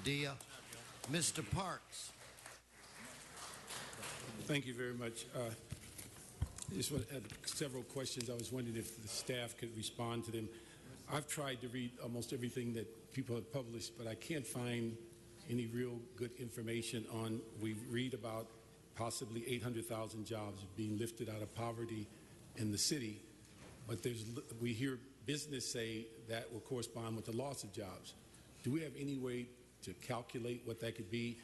Dia. Mr. Parks. Thank you very much. I just had several questions. I was wondering if the staff could respond to them. I've tried to read almost everything that people have published, but I can't find any real good information on. We read about possibly 800,000 jobs being lifted out of poverty in the city, but we hear business say that will correspond with the loss of jobs. Do we have any way to calculate what that could be?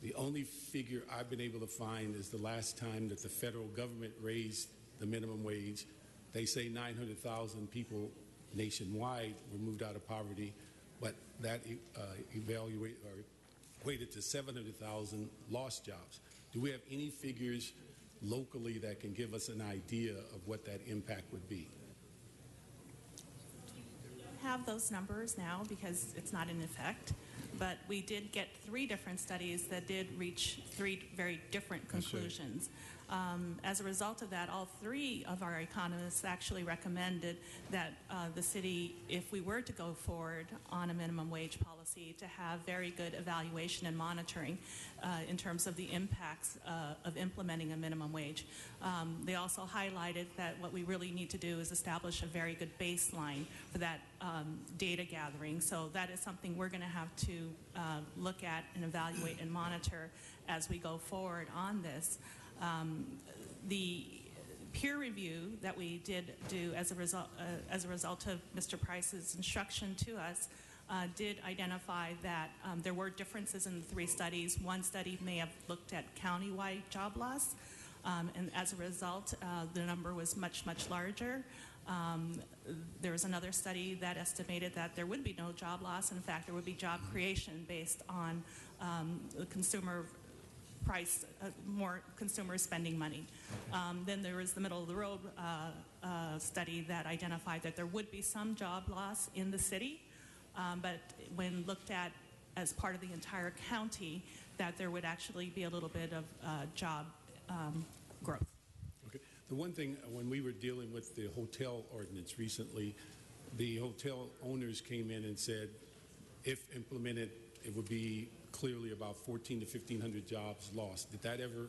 The only figure I've been able to find is the last time that the federal government raised the minimum wage. They say 900,000 people nationwide were moved out of poverty, but that equated to 700,000 lost jobs. Do we have any figures locally that can give us an idea of what that impact would be? Have those numbers now because it's not in effect, but we did get 3 different studies that did reach 3 very different conclusions. As a result of that, all 3 of our economists actually recommended that the city, if we were to go forward on a minimum wage policy, to have very good evaluation and monitoring in terms of the impacts of implementing a minimum wage. They also highlighted that what we really need to do is establish a very good baseline for that data gathering. So that is something we're going to have to look at and evaluate and monitor as we go forward on this. The peer review that we did do as a result of Mr. Price's instruction to us did identify that there were differences in the 3 studies. One study may have looked at countywide job loss, and as a result, the number was much, much larger. There was another study that estimated that there would be no job loss. In fact, there would be job creation based on the consumer price, more consumers spending money. Then there was the middle of the road study that identified that there would be some job loss in the city, but when looked at as part of the entire county, that there would actually be a little bit of job growth. Okay. The one thing, when we were dealing with the hotel ordinance recently, the hotel owners came in and said, if implemented, it would be clearly about 1,400 to 1,500 jobs lost. Did that ever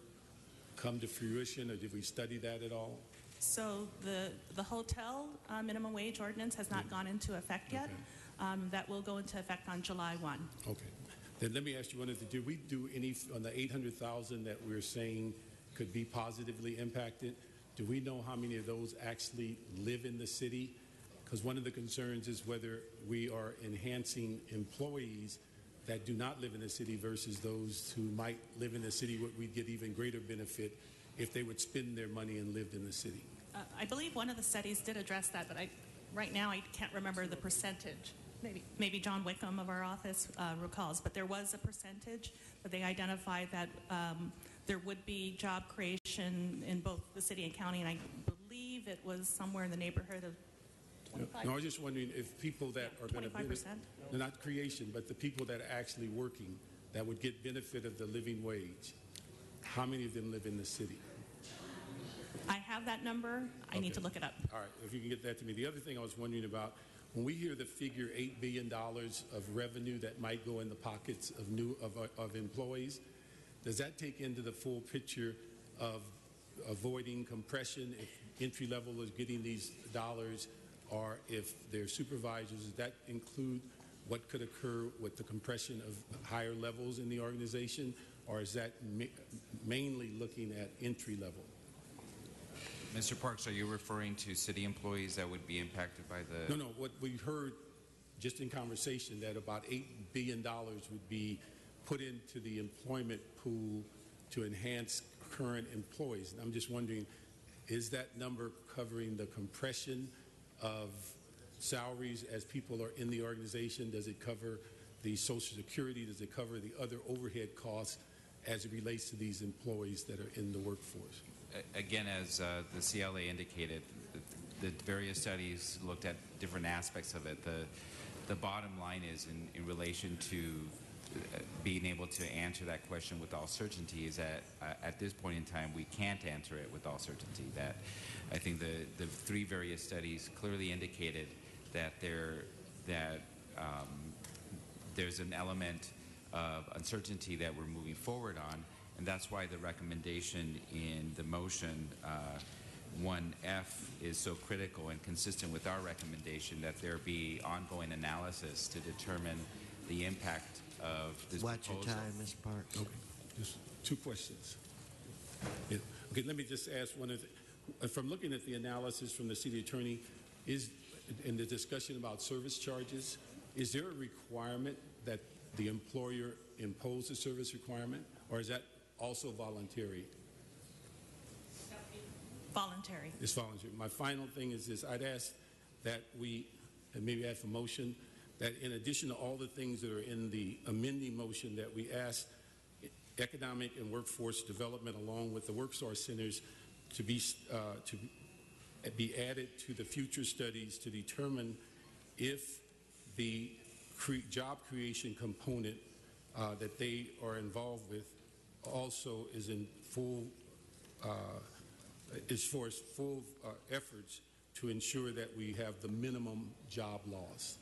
come to fruition, or did we study that at all? So the hotel minimum wage ordinance has not gone into effect yet. Okay. That will go into effect on July 1. Okay. Then let me ask you one of the, do we do any, on the 800,000 that we're saying could be positively impacted, do we know how many of those actually live in the city? Because one of the concerns is whether we are enhancing employees that do not live in the city versus those who might live in the city, we'd get even greater benefit if they would spend their money and lived in the city. I believe one of the studies did address that, but right now I can't remember the percentage. Maybe John Wickham of our office recalls, but there was a percentage that they identified that there would be job creation in both the city and county, and I believe it was somewhere in the neighborhood of 25%. No, I was just wondering if people that are going to benefit, not creation, but the people that are actually working that would get benefit of the living wage, how many of them live in the city? I have that number. I need to look it up. All right, if you can get that to me. The other thing I was wondering about, when we hear the figure $8 billion of revenue that might go in the pockets of employees, does that take into the full picture of avoiding compression if entry level is getting these dollars, or if they're supervisors? Does that include what could occur with the compression of higher levels in the organization, or is that mainly looking at entry level? Mr. Parks, are you referring to city employees that would be impacted by the... No, what we heard just in conversation, that about $8 billion would be put into the employment pool to enhance current employees. And I'm just wondering, is that number covering the compression of salaries as people are in the organization? Does it cover the Social Security? Does it cover the other overhead costs as it relates to these employees that are in the workforce? Again, as the CLA indicated, the various studies looked at different aspects of it. The bottom line is in relation to being able to answer that question with all certainty is that at this point in time we can't answer it with all certainty. That I think the 3 various studies clearly indicated that there's an element of uncertainty that we're moving forward on, and that's why the recommendation in the motion 1F is so critical and consistent with our recommendation that there be ongoing analysis to determine the impact of this Watch your proposal. time, Mr. Parks. Okay, just two questions. Yeah. Okay, let me just ask one of the, from looking at the analysis from the city attorney, is in the discussion about service charges, is there a requirement that the employer impose a service requirement, or is that also voluntary? Voluntary. It's voluntary. My final thing is this: I'd ask that we, and maybe ask a motion, that in addition to all the things that are in the amending motion, that we ask economic and workforce development along with the workforce centers to be added to the future studies to determine if the job creation component that they are involved with also is in full is for its full efforts to ensure that we have the minimum job loss.